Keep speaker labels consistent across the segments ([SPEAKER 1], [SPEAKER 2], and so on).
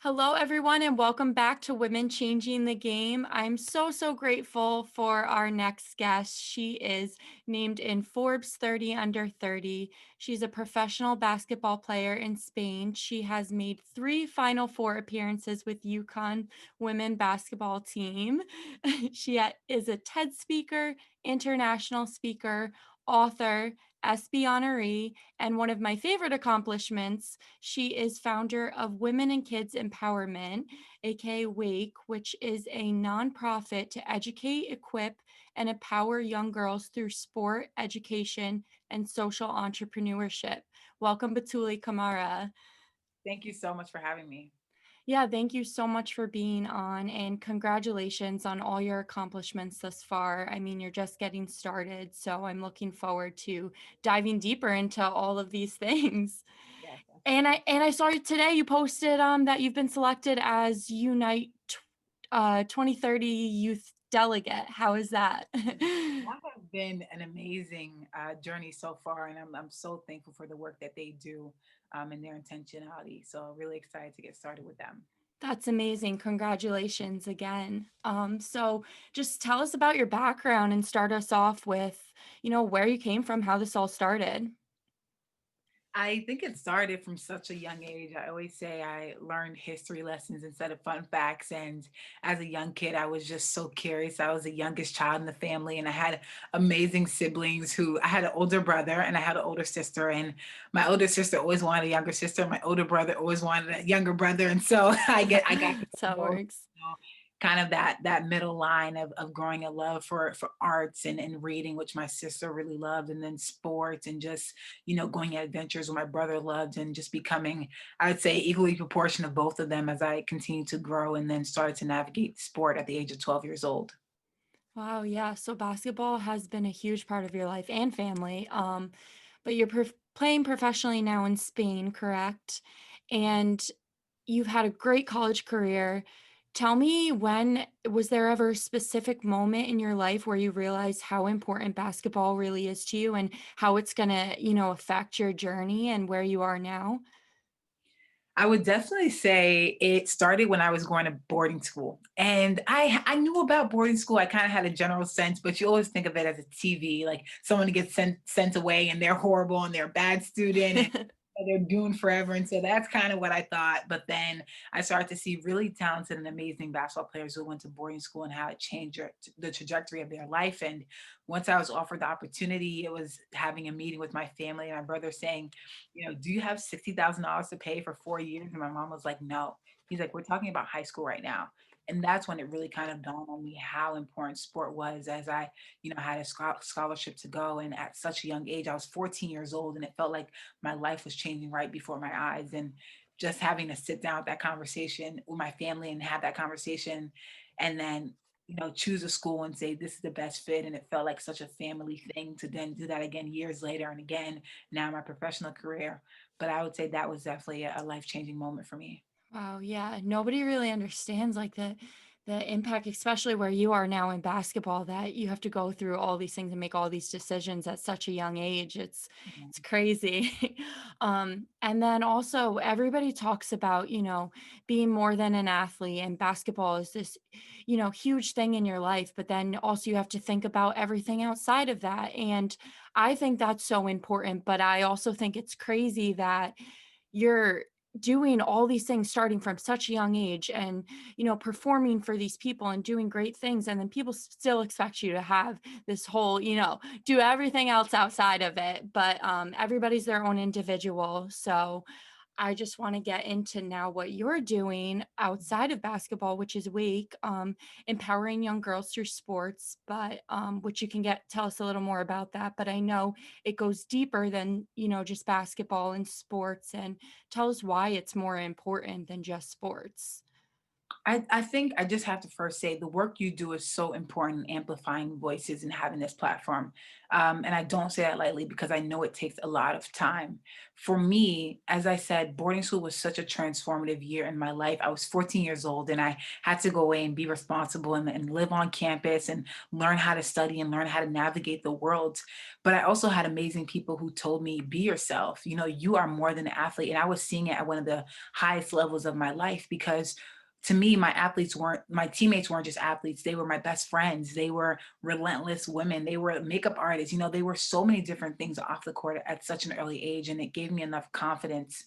[SPEAKER 1] Hello, everyone, and welcome back to Women Changing the Game. I'm so grateful for our next guest. She is named in Forbes 30 Under 30. She's a professional basketball player in Spain. She has made three Final Four appearances with UConn women basketball team. Is a TED speaker, international speaker, author, SB honoree, and one of my favorite accomplishments, she is founder of Women and Kids Empowerment, aka WAKE, which is a nonprofit to educate, equip, and empower young girls through sport, education, and social entrepreneurship. Welcome, Batouly Camara.
[SPEAKER 2] Thank you so much for having me.
[SPEAKER 1] Yeah, thank you so much for being on, and congratulations on all your accomplishments thus far. I mean, you're just getting started, so I'm looking forward to diving deeper into all of these things.
[SPEAKER 2] Yes,
[SPEAKER 1] And
[SPEAKER 2] absolutely.
[SPEAKER 1] I saw today you posted that you've been selected as Unite 2030 Youth Delegate. How is that?
[SPEAKER 2] That has been an amazing journey so far, and I'm so thankful for the work that they do and their intentionality. So really excited to get started with them.
[SPEAKER 1] That's amazing. Congratulations again. So just tell us about your background and start us off with, where you came from, how this all started.
[SPEAKER 2] I think it started from such a young age. I always say I learned history lessons instead of fun facts. And as a young kid, I was just so curious. I was the youngest child in the family, and I had amazing siblings who I had an older brother and I had an older sister. And my older sister always wanted a younger sister. My older brother always wanted a younger brother. And so I got to
[SPEAKER 1] So it
[SPEAKER 2] both.
[SPEAKER 1] works.
[SPEAKER 2] Kind of that middle line of growing a love for arts and reading, which my sister really loved, and then sports and just going on adventures with my brother loved, and just becoming, I would say, equally proportion of both of them as I continued to grow and then started to navigate sport at the age of 12 years old.
[SPEAKER 1] Wow, yeah. So basketball has been a huge part of your life and family. But you're playing professionally now in Spain, correct? And you've had a great college career. Tell me, when was there ever a specific moment in your life where you realized how important basketball really is to you and how it's going to, affect your journey and where you are now?
[SPEAKER 2] I would definitely say it started when I was going to boarding school. And I knew about boarding school. I kind of had a general sense, but you always think of it as a TV, like someone gets sent away and they're horrible and they're a bad student and they're doomed forever. And so that's kind of what I thought. But then I started to see really talented and amazing basketball players who went to boarding school and how it changed the trajectory of their life. And once I was offered the opportunity, it was having a meeting with my family and my brother saying, do you have $60,000 to pay for 4 years? And my mom was like, no. He's like, we're talking about high school right now. And that's when it really kind of dawned on me how important sport was, as I, had a scholarship to go. And at such a young age, I was 14 years old, and it felt like my life was changing right before my eyes. And just having to sit down with that conversation with my family and have that conversation, and then choose a school and say this is the best fit. And it felt like such a family thing to then do that again years later and again, now my professional career. But I would say that was definitely a life-changing moment for me.
[SPEAKER 1] Wow, yeah. Nobody really understands like the impact, especially where you are now in basketball, that you have to go through all these things and make all these decisions at such a young age. It's crazy. And then also everybody talks about, being more than an athlete, and basketball is this, huge thing in your life, but then also you have to think about everything outside of that. And I think that's so important, but I also think it's crazy that you're doing all these things starting from such a young age and performing for these people and doing great things, and then people still expect you to have this whole do everything else outside of it. But everybody's their own individual. So I just want to get into now what you're doing outside of basketball, which is WAKE, empowering young girls through sports, but which you can tell us a little more about that. But I know it goes deeper than, just basketball and sports, and tell us why it's more important than just sports.
[SPEAKER 2] I think I just have to first say the work you do is so important in amplifying voices and having this platform. And I don't say that lightly because I know it takes a lot of time. For me, as I said, boarding school was such a transformative year in my life. I was 14 years old and I had to go away and be responsible and live on campus and learn how to study and learn how to navigate the world. But I also had amazing people who told me, be yourself. You know, you are more than an athlete. And I was seeing it at one of the highest levels of my life because to me, my teammates weren't just athletes. They were my best friends. They were relentless women. They were makeup artists. You know, they were so many different things off the court at such an early age. And it gave me enough confidence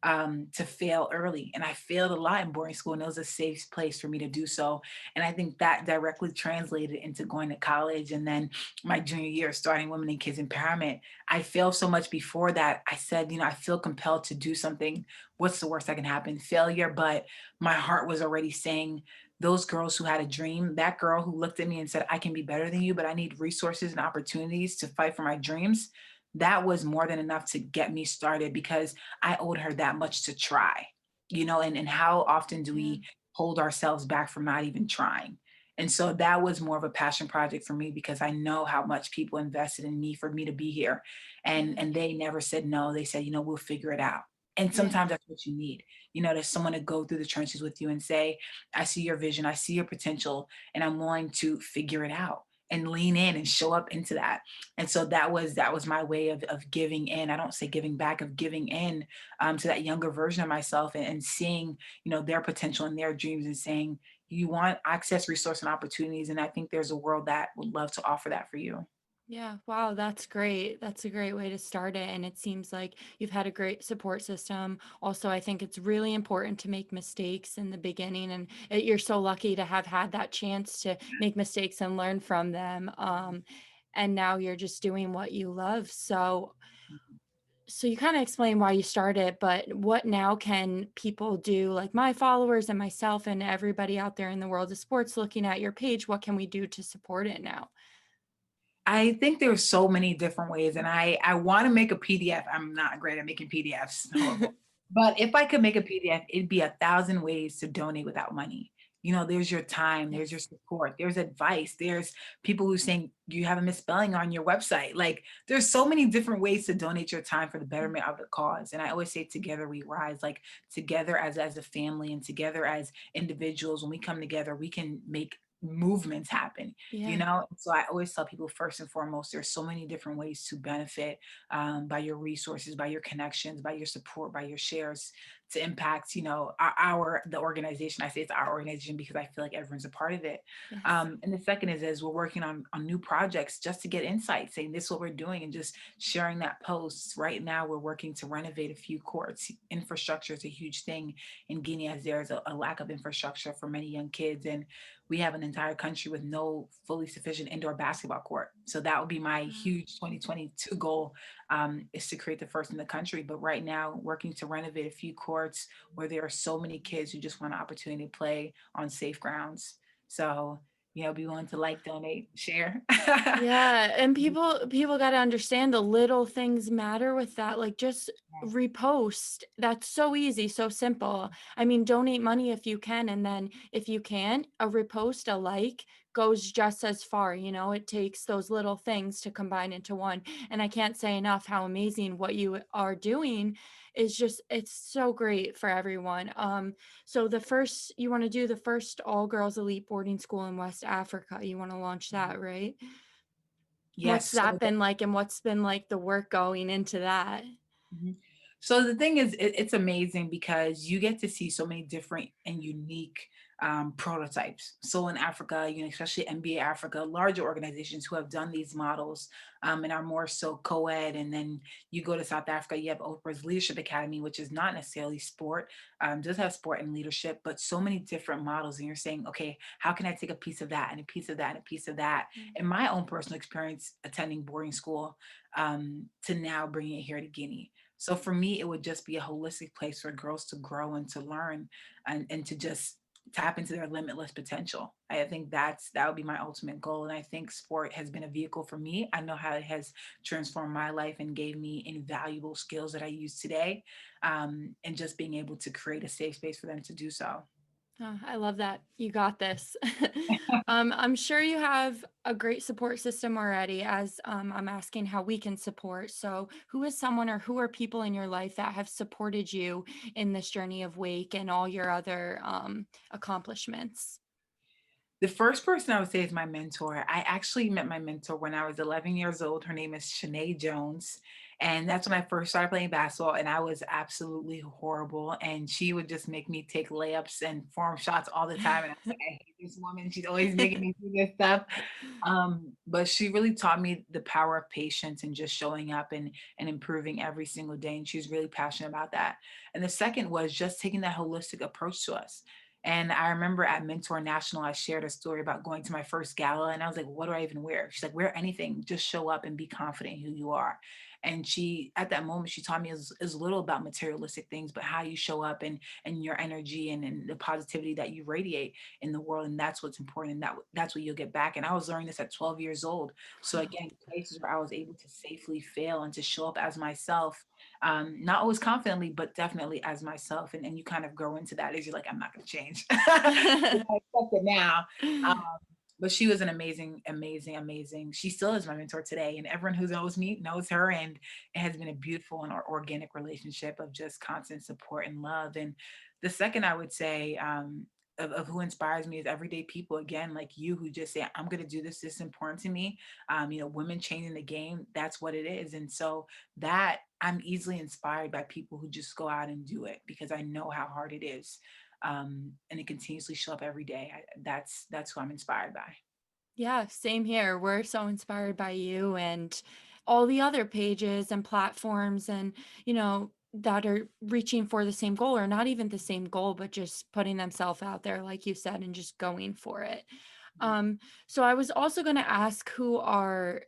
[SPEAKER 2] to fail early. And I failed a lot in boarding school, and it was a safe place for me to do so. And I think that directly translated into going to college. And then my junior year, starting Women and Kids Empowerment, I failed so much before that. I said, you know, I feel compelled to do something. What's the worst that can happen? Failure. But my heart was already saying, those girls who had a dream, that girl who looked at me and said, I can be better than you, but I need resources and opportunities to fight for my dreams. That was more than enough to get me started because I owed her that much to try, you know, and how often do
[SPEAKER 1] Yeah.
[SPEAKER 2] we hold ourselves back from not even trying? And so that was more of a passion project for me because I know how much people invested in me for me to be here.
[SPEAKER 1] Yeah.
[SPEAKER 2] And they never said no. They said, you know, we'll figure it out. And
[SPEAKER 1] Yeah.
[SPEAKER 2] sometimes that's what you need. You know, there's someone to go through the trenches with you and say, I see your vision, I see your potential, and I'm willing to figure it out and lean in and show up into that. And so that was my way of giving in. I don't say giving back, of giving in to that younger version of myself and seeing, you know, their potential and their dreams and saying, you want access, resource, and opportunities. And I think there's a world that would love to offer that for you.
[SPEAKER 1] Yeah, wow, that's great. That's a great way to start it. And it seems like you've had a great support system. Also, I think it's really important to make mistakes in the beginning. And you're so lucky to have had that chance to make mistakes and learn from them. And now you're just doing what you love. So you kind of explained why you started, but what now can people do, like my followers and myself and everybody out there in the world of sports looking at your page? What can we do to support it now?
[SPEAKER 2] I think there's so many different ways, and I want to make a PDF. I'm not great at making PDFs, horrible. But if I could make a PDF, it'd be 1,000 ways to donate without money. You know, there's your time, there's your
[SPEAKER 1] Yes.
[SPEAKER 2] support, there's advice, there's people who saying you have a misspelling on your website. Like there's so many different ways to donate your time for the betterment of the cause. And I always say together we rise, like together as a family and together as individuals, when we come together, we can make movements happen, you
[SPEAKER 1] Yeah.
[SPEAKER 2] know. So I always tell people, first and foremost, there's so many different ways to benefit by your resources, by your connections, by your support, by your shares, to impact, you know, the organization. I say it's our organization because I feel like everyone's a part of it.
[SPEAKER 1] Yes.
[SPEAKER 2] And the second is we're working on new projects just to get insight, saying this is what we're doing and just sharing that post. Right now we're working to renovate a few courts. Infrastructure is a huge thing in Guinea, as there's a lack of infrastructure for many young kids, and we have an entire country with no fully sufficient indoor basketball court. So that would be my
[SPEAKER 1] Wow.
[SPEAKER 2] huge 2022 goal, is to create the first in the country. But right now, working to renovate a few courts where there are so many kids who just want an opportunity to play on safe grounds. So, you know, be willing to like, donate, share.
[SPEAKER 1] Yeah, and people got to understand the little things matter with that. Like just repost. That's so easy, so simple. I mean, donate money if you can, and then if you can, a repost, a like goes just as far. You know, it takes those little things to combine into one. And I can't say enough how amazing what you are doing is just it's so great for everyone. So the first you want to do the first all girls elite boarding school in West Africa. You want to launch that, right? What's
[SPEAKER 2] Yes.
[SPEAKER 1] that been like, and what's been like the work going into that?
[SPEAKER 2] Mhm. So the thing is, it's amazing because you get to see so many different and unique prototypes. So in Africa, you know, especially NBA Africa, larger organizations who have done these models and are more so co-ed. And then you go to South Africa, you have Oprah's Leadership Academy, which is not necessarily sport, does have sport and leadership, but so many different models. And you're saying, okay, how can I take a piece of that and a piece of that and a piece of that?
[SPEAKER 1] Mm.
[SPEAKER 2] In my own personal experience attending boarding school, to now bringing it here to Guinea. So for me, it would just be a holistic place for girls to grow and to learn and to just tap into their limitless potential. I think that would be my ultimate goal. And I think sport has been a vehicle for me. I know how it has transformed my life and gave me invaluable skills that I use today. And just being able to create a safe space for them to do so.
[SPEAKER 1] Oh, I love that. You got this. I'm sure you have a great support system already, as I'm asking how we can support. So, who is someone or who are people in your life that have supported you in this journey of Wake and all your other accomplishments?
[SPEAKER 2] The first person I would say is my mentor. I actually met my mentor when I was 11 years old. Her name is Shanae Jones. And that's when I first started playing basketball, and I was absolutely horrible. And she would just make me take layups and form shots all the time. And I was like, I hate this woman. She's always making me do this stuff. But she really taught me the power of patience and just showing up and improving every single day. And she's really passionate about that. And the second was just taking that holistic approach to us. And I remember at Mentor National, I shared a story about going to my first gala, and I was like, what do I even wear? She's like, wear anything, just show up and be confident in who you are. And she, at that moment, she taught me as little about materialistic things, but how you show up and your energy and the positivity that you radiate in the world. And that's what's important. And that's what you'll get back. And I was learning this at 12 years old. So
[SPEAKER 1] Wow.
[SPEAKER 2] again, places where I was able to safely fail and to show up as myself, not always confidently, but definitely as myself. And you kind of grow into that as you're like, I'm not going to change. You know, I accept it now. Um, but she was an amazing, amazing, amazing. She still is my mentor today, and everyone who knows me knows her. And it has been a beautiful and organic relationship of just constant support and love. And the second, I would say, of who inspires me is everyday people again, like you, who just say, I'm going to do this. This is important to me. You know, women changing the game. That's what it is. And so that I'm easily inspired by people who just go out and do it because I know how hard it is, and it continuously show up every day. That's who I'm inspired by.
[SPEAKER 1] Yeah, same here. We're so inspired by you and all the other pages and platforms and, that are reaching for the same goal or not even the same goal, but just putting themselves out there, like you said, and just going for it. Um, so I was also going to ask who are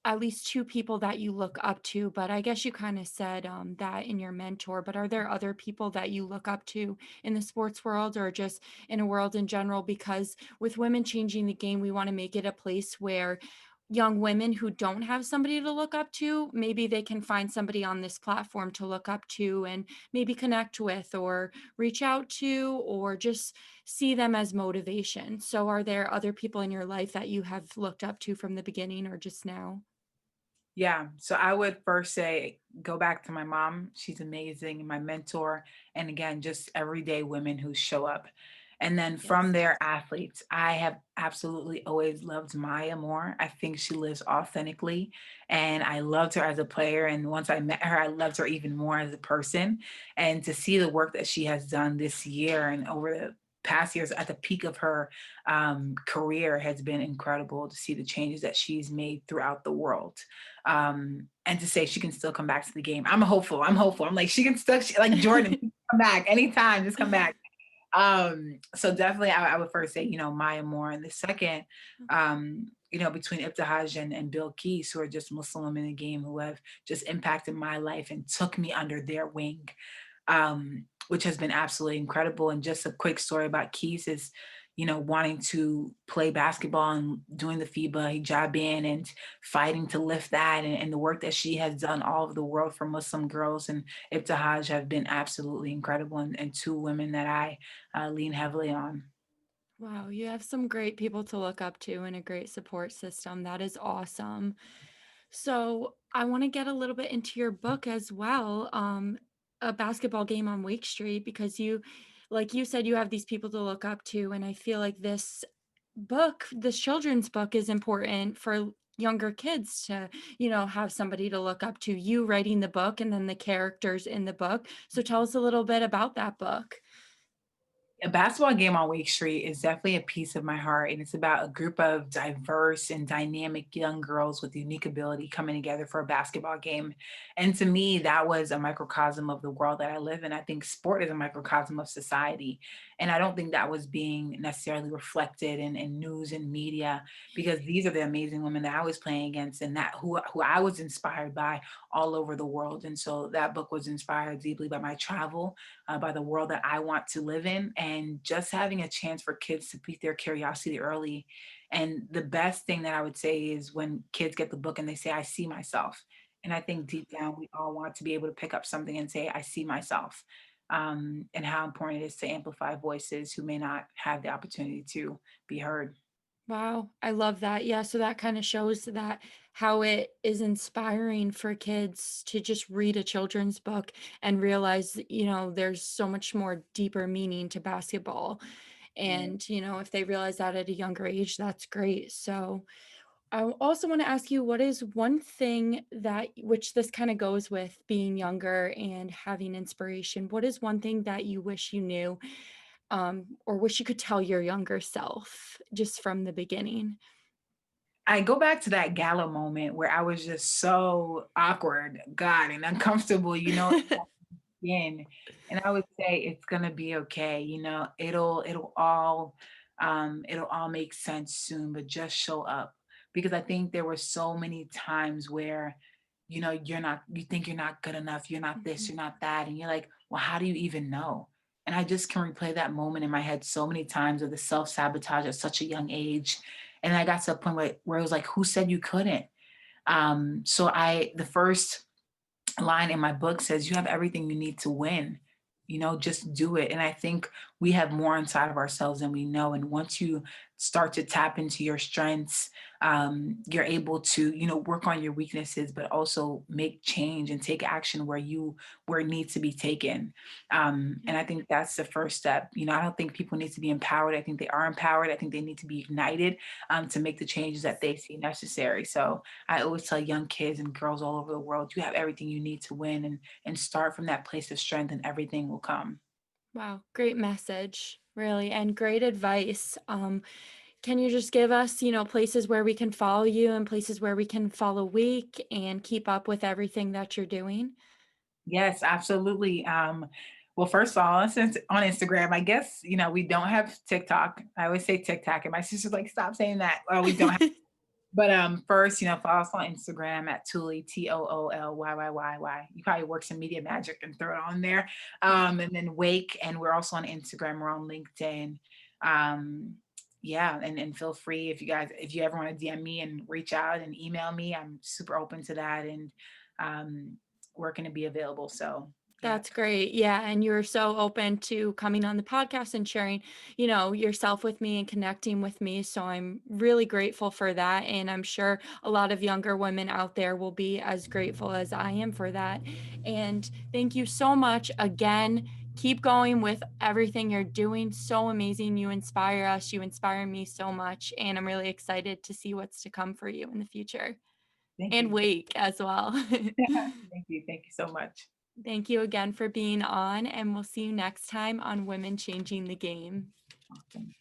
[SPEAKER 1] at least two people that you look up to, but I guess you kind of said that in your mentor. But are there other people that you look up to in the sports world or just in a world in general? Because with women changing the game, we want to make it a place where young women who don't have somebody to look up to, maybe they can find somebody on this platform to look up to and maybe connect with or reach out to or just see them as motivation. So, are there other people in your life that you have looked up to from the beginning or just now?
[SPEAKER 2] Yeah. So I would first say go back to my mom. She's amazing, my mentor. And again, just everyday women who show up. And then from
[SPEAKER 1] Yes.
[SPEAKER 2] there, athletes. I have absolutely always loved Maya more. I think she lives authentically. And I loved her as a player. And once I met her, I loved her even more as a person. And to see the work that she has done this year and over the past years at the peak of her career has been incredible to see the changes that she's made throughout the world, and to say she can still come back to the game. I'm hopeful. I'm hopeful. I'm like, she can still, like Jordan, she can come back anytime, just come back. So definitely I would first say, Maya Moore. And the second, between Ibtihaj and Bill Keys, who are just Muslim women in the game who have just impacted my life and took me under their wing, which has been absolutely incredible. And just a quick story about Keys is, wanting to play basketball and doing the FIBA hijab ban and fighting to lift that, and the work that she has done all over the world for Muslim girls and Ibtihaj have been absolutely incredible, and two women that I lean heavily on.
[SPEAKER 1] Wow, you have some great people to look up to and a great support system. That is awesome. So, I want to get a little bit into your book as well, A Basketball Game on Wake Street, because like you said, you have these people to look up to. And I feel like this children's book is important for younger kids to, have somebody to look up to. You writing the book and then the characters in the book. So, tell us a little bit about that book.
[SPEAKER 2] A basketball game on Wake Street is definitely a piece of my heart, and it's about a group of diverse and dynamic young girls with unique ability coming together for a basketball game. And to me, that was a microcosm of the world that I live in. I think sport is a microcosm of society. And I don't think that was being necessarily reflected in news and media, because these are the amazing women that I was playing against and that who I was inspired by all over the world. And so that book was inspired deeply by my travel, by the world that I want to live in, and just having a chance for kids to pique their curiosity early. And the best thing that I would say is when kids get the book and they say, I see myself. And I think deep down, we all want to be able to pick up something and say, I see myself. and how important it is to amplify voices who may not have the opportunity to be heard.
[SPEAKER 1] Wow, I love that. Yeah, so that kind of shows that how it is inspiring for kids to just read a children's book and realize, there's so much more deeper meaning to basketball.
[SPEAKER 2] Right.
[SPEAKER 1] And, if they realize that at a younger age, that's great. So, I also want to ask you, what is one thing that, which this kind of goes with being younger and having inspiration, what is one thing that you wish you knew, or wish you could tell your younger self just from the beginning?
[SPEAKER 2] I go back to that gala moment where I was just so awkward, God, and uncomfortable, in. And I would say it's gonna be okay, it'll all make sense soon, but just show up. Because I think there were so many times where, you think you're not good enough, you're not this,
[SPEAKER 1] Mhm.
[SPEAKER 2] you're not that, and you're like, well, how do you even know? And I just can replay that moment in my head so many times of the self-sabotage at such a young age. And I got to a point where it was like, who said you couldn't? So the first line in my book says, "You have everything you need to win. Just do it." And I think we have more inside of ourselves than we know. And once you start to tap into your strengths, you're able to, work on your weaknesses, but also make change and take action where it needs to be taken. And I think that's the first step. I don't think people need to be empowered. I think they are empowered. I think they need to be ignited to make the changes that they see necessary. So I always tell young kids and girls all over the world, you have everything you need to win, and start from that place of strength and everything will come.
[SPEAKER 1] Wow, great message, really, and great advice. Can you just give us, places where we can follow you and places where we can follow Week and keep up with everything that you're doing?
[SPEAKER 2] Yes, absolutely. Well, first of all, since on Instagram, I guess, we don't have TikTok. I always say TikTok, and my sister's like, stop saying that. We don't. But first, follow us on Instagram at Tooly, Toolyyy. You probably work some media magic and throw it on there. And then Wake, and we're also on Instagram. We're on LinkedIn. Um, yeah, and feel free if you ever want to DM me and reach out and email me. I'm super open to that, and um, we're going to be available. So yeah,
[SPEAKER 1] That's great. Yeah. And you're so open to coming on the podcast and sharing, yourself with me and connecting with me. So I'm really grateful for that. And I'm sure a lot of younger women out there will be as grateful as I am for that. And thank you so much again. Keep going with everything you're doing. So amazing. You inspire us. You inspire me so much. And I'm really excited to see what's to come for you in the future
[SPEAKER 2] thank
[SPEAKER 1] and
[SPEAKER 2] you.
[SPEAKER 1] Wake as well.
[SPEAKER 2] Thank you. Thank you so much.
[SPEAKER 1] Thank you again for being on, and we'll see you next time on Women Changing the Game.
[SPEAKER 2] Awesome.